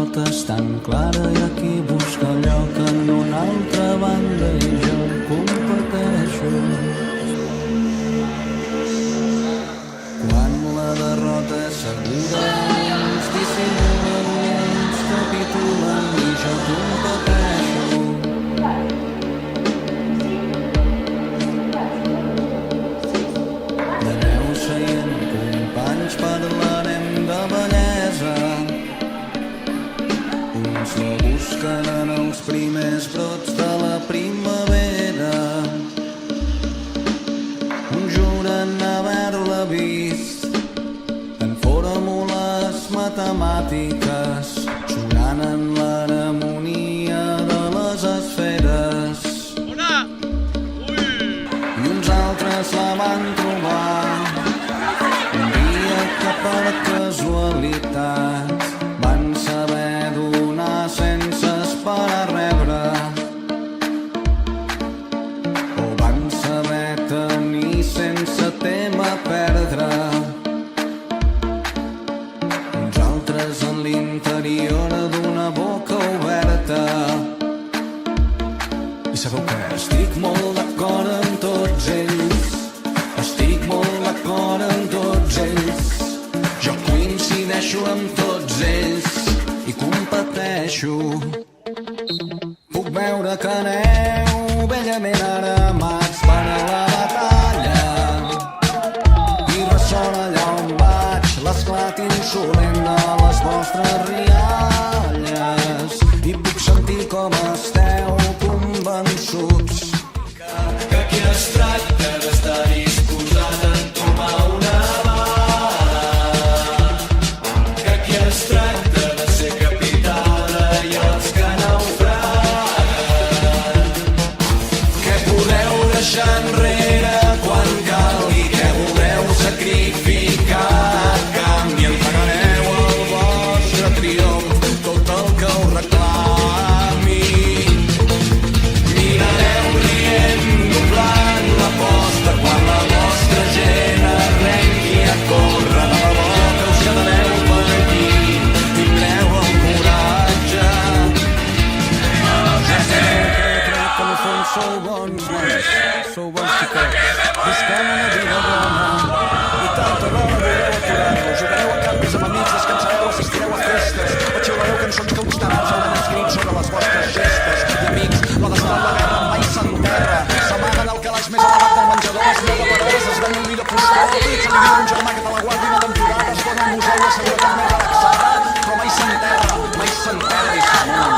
porta és tan clara i aquí busca lloc en una altra banda i jo competeixo. Quan la derrota és segura, uns dissimulen i uns capitulen i jo competeixo. Aneu seient, companys, parlarem de bellesa. Uns la busquen en els primers brots de la primavera. Uns juren haver-la vist en fórmules matemàtiques, sonant en l'harmonia de les esferes. I uns altres la van trobar un dia que per casualitat van saber donar sense esperar rebre, o van saber tenir sense tema perdre. Uns altres en l'interior d'una boca oberta. I sabeu què? Estic molt d'acord amb tots ells. Estic molt d'acord amb tots ells. Jo coincideixo amb tots ells i competeixo. Puc veure que aneu bellament armats per a la batalla i ressona allà on vaig l'esclat insolent de les vostres rialles i puc sentir com esteu convençuts que aquí es tracta d'estar disposat a entomar una bala, que aquí es tracta de ser capità de iots que naufraguen. Què podeu deixar enrere quan calgui, què voleu sacrificar a canvi? Entregareu el vostre triomf tot el que us reclami. Mirareu rient, doblant l'aposta quan la vostra gent arrenqui a córrer. De debò que us quedareu per aquí, tindreu el coratge. Ja sé que crec que en el fons sou bons nois, sou bons xiquets, buscant una vida bona. I tanta dona voleu aturar-vos, jugareu a canvis amb amics, descansareu, assistireu a festes, patxiulareu cançons que uns tarats hauran escrit sobre les vostres gestes. I amics, la destral de guerra mai s'enterra, s'amaguen al calaix més elevat del menjador, es neu de paredes, es ven l'ull de postal, s'elimina un germà que te la guardi una temporada, es dona un museu de seguretat més relaxada, però mai s'enterra, mai s'enterra i s'amaguen.